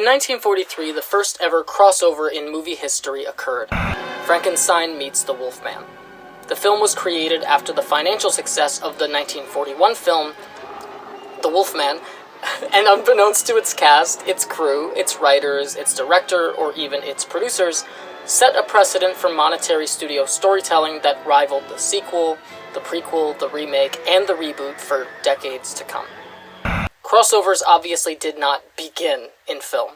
1943, the first ever crossover in movie history occurred. Frankenstein meets the Wolfman. The film was created after the financial success of the 1941 film, The Wolfman, and unbeknownst to its cast, its crew, its writers, its director, or even its producers, set a precedent for monetary studio storytelling that rivaled the sequel, the prequel, the remake, and the reboot for decades to come. Crossovers obviously did not begin in film.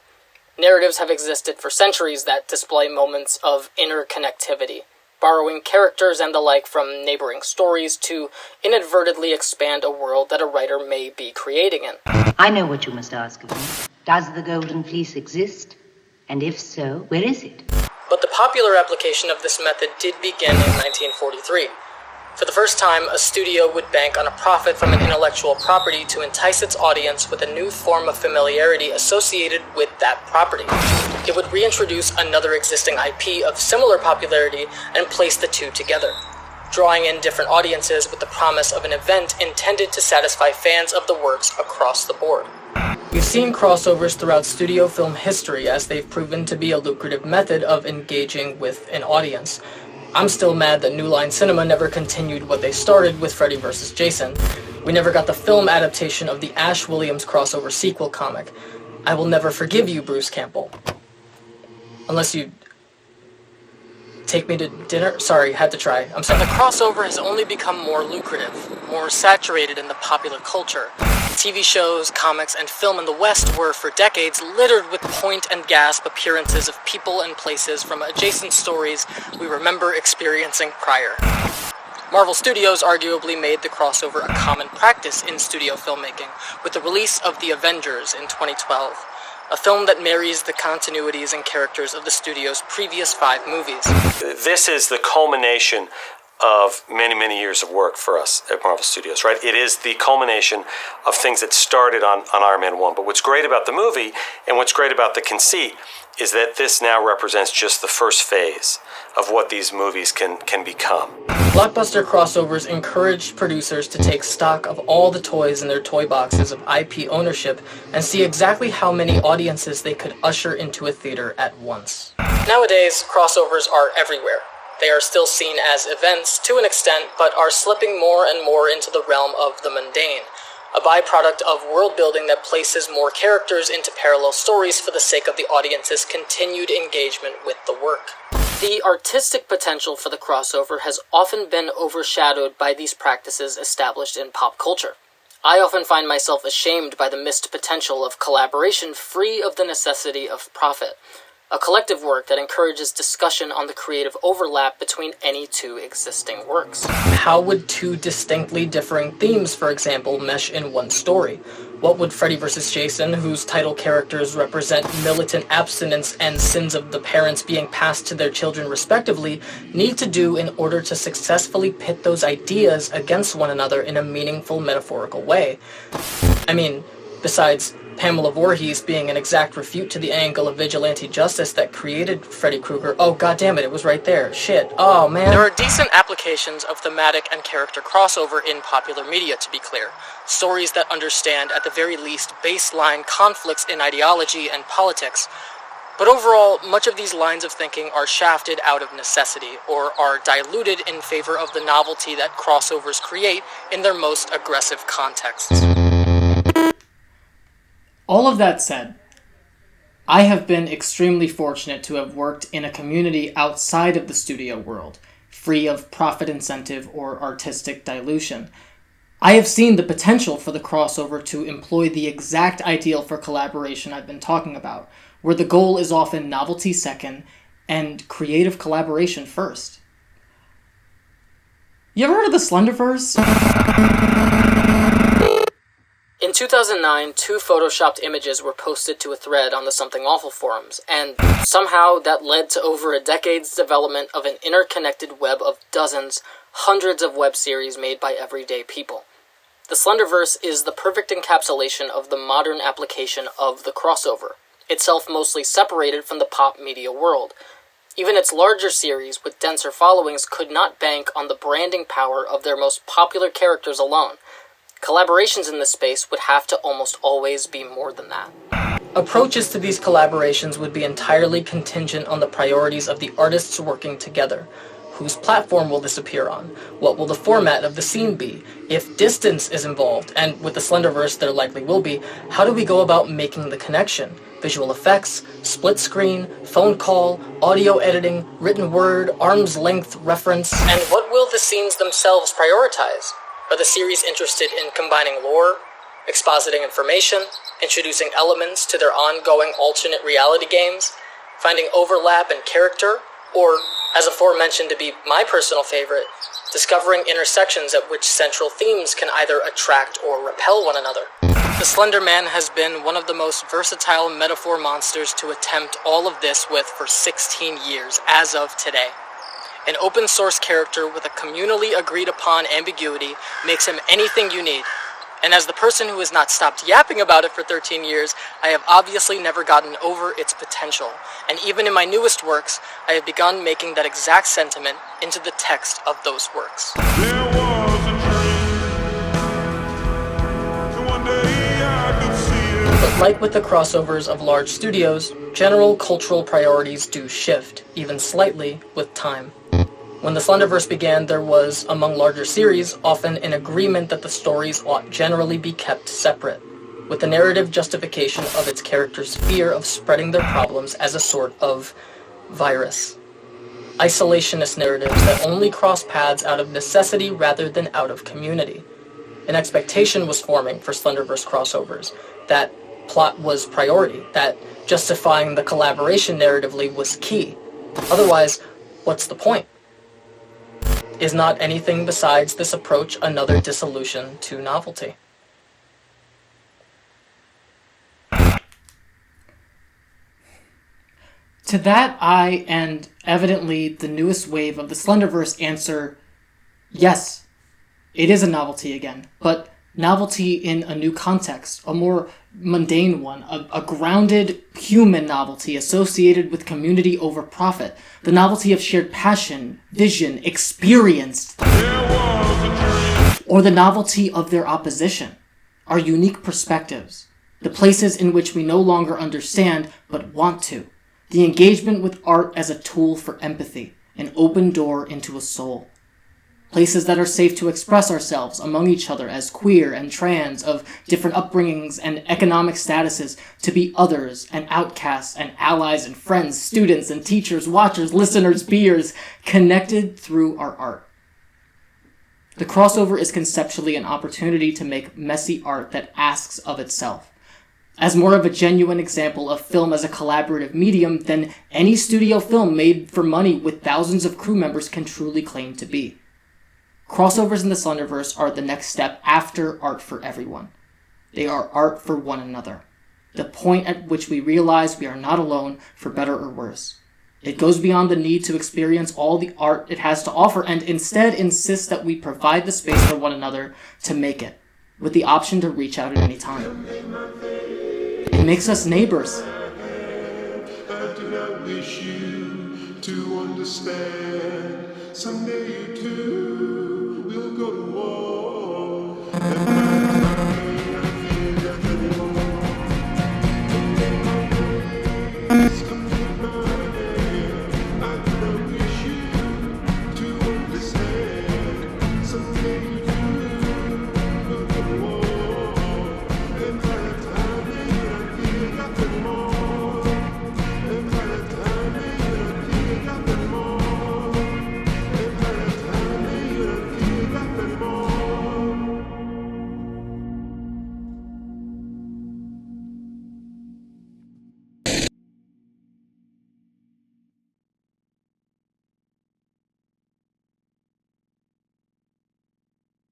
Narratives have existed for centuries that display moments of interconnectivity, borrowing characters and the like from neighboring stories to inadvertently expand a world that a writer may be creating in. I know what you must ask of me. Does the Golden Fleece exist? And if so, where is it? But the popular application of this method did begin in 1943. For the first time, a studio would bank on a profit from an intellectual property to entice its audience with a new form of familiarity associated with that property. It would reintroduce another existing IP of similar popularity and place the two together, drawing in different audiences with the promise of an event intended to satisfy fans of the works across the board. We've seen crossovers throughout studio film history as they've proven to be a lucrative method of engaging with an audience. I'm still mad that New Line Cinema never continued what they started with Freddy vs. Jason. We never got the film adaptation of the Ash Williams crossover sequel comic. I will never forgive you, Bruce Campbell. Unless you take me to dinner? Sorry, had to try. I'm sorry. The crossover has only become more lucrative, more saturated in the popular culture. TV shows, comics, and film in the West were, for decades, littered with point-and-gasp appearances of people and places from adjacent stories we remember experiencing prior. Marvel Studios arguably made the crossover a common practice in studio filmmaking, with the release of The Avengers in 2012, a film that marries the continuities and characters of the studio's previous 5 movies. This is the culmination of many, many years of work for us at Marvel Studios, right? It is the culmination of things that started on Iron Man 1. But what's great about the movie, and what's great about the conceit, is that this now represents just the first phase of what these movies can become. Blockbuster crossovers encouraged producers to take stock of all the toys in their toy boxes of IP ownership and see exactly how many audiences they could usher into a theater at once. Nowadays, crossovers are everywhere. They are still seen as events to an extent, but are slipping more and more into the realm of the mundane, a byproduct of world building that places more characters into parallel stories for the sake of the audience's continued engagement with the work. The artistic potential for the crossover has often been overshadowed by these practices established in pop culture. I often find myself ashamed by the missed potential of collaboration free of the necessity of profit. A collective work that encourages discussion on the creative overlap between any two existing works. How would 2 distinctly differing themes, for example, mesh in one story? What would Freddy vs. Jason, whose title characters represent militant abstinence and sins of the parents being passed to their children respectively, need to do in order to successfully pit those ideas against one another in a meaningful metaphorical way? I mean, besides Pamela Voorhees being an exact refute to the angle of vigilante justice that created Freddy Krueger. Oh, goddammit, it was right there. Shit. Oh, man. There are decent applications of thematic and character crossover in popular media, to be clear. Stories that understand, at the very least, baseline conflicts in ideology and politics. But overall, much of these lines of thinking are shafted out of necessity, or are diluted in favor of the novelty that crossovers create in their most aggressive contexts. All of that said, I have been extremely fortunate to have worked in a community outside of the studio world, free of profit incentive or artistic dilution. I have seen the potential for the crossover to employ the exact ideal for collaboration I've been talking about, where the goal is often novelty second and creative collaboration first. You ever heard of the Slenderverse? In 2009, 2 photoshopped images were posted to a thread on the Something Awful forums, and somehow that led to over a decade's development of an interconnected web of dozens, hundreds of web series made by everyday people. The Slenderverse is the perfect encapsulation of the modern application of the crossover, itself mostly separated from the pop media world. Even its larger series with denser followings could not bank on the branding power of their most popular characters alone. Collaborations in this space would have to almost always be more than that. Approaches to these collaborations would be entirely contingent on the priorities of the artists working together. Whose platform will this appear on? What will the format of the scene be? If distance is involved, and with the Slenderverse there likely will be, how do we go about making the connection? Visual effects, split screen, phone call, audio editing, written word, arm's length reference, and what will the scenes themselves prioritize? Are the series interested in combining lore, expositing information, introducing elements to their ongoing alternate reality games, finding overlap in character, or, as aforementioned to be my personal favorite, discovering intersections at which central themes can either attract or repel one another? The Slender Man has been one of the most versatile metaphor monsters to attempt all of this with for 16 years, as of today. An open source character with a communally agreed upon ambiguity makes him anything you need. And as the person who has not stopped yapping about it for 13 years, I have obviously never gotten over its potential. And even in my newest works, I have begun making that exact sentiment into the text of those works. There was a dream, and one day I could see it. But like with the crossovers of large studios, general cultural priorities do shift, even slightly, with time. When the Slenderverse began, there was, among larger series, often an agreement that the stories ought generally be kept separate, with the narrative justification of its characters' fear of spreading their problems as a sort of virus. Isolationist narratives that only cross paths out of necessity rather than out of community. An expectation was forming for Slenderverse crossovers, that plot was priority, that justifying the collaboration narratively was key. Otherwise, what's the point? Is not anything besides this approach another dissolution to novelty? To that, I, and evidently the newest wave of the Slenderverse, answer, yes, it is a novelty again, but novelty in a new context, a more mundane one, a grounded human novelty associated with community over profit, the novelty of shared passion, vision, experience, or the novelty of their opposition, our unique perspectives, the places in which we no longer understand but want to, the engagement with art as a tool for empathy, an open door into a soul. Places that are safe to express ourselves among each other as queer and trans, of different upbringings and economic statuses, to be others and outcasts and allies and friends, students and teachers, watchers, listeners, beers, connected through our art. The crossover is conceptually an opportunity to make messy art that asks of itself, as more of a genuine example of film as a collaborative medium than any studio film made for money with thousands of crew members can truly claim to be. Crossovers in the Slenderverse are the next step after art for everyone. They are art for one another. The point at which we realize we are not alone, for better or worse. It goes beyond the need to experience all the art it has to offer and instead insists that we provide the space for one another to make it, with the option to reach out at any time. It makes us neighbors. I do not wish you to understand. Someday you too will go to war.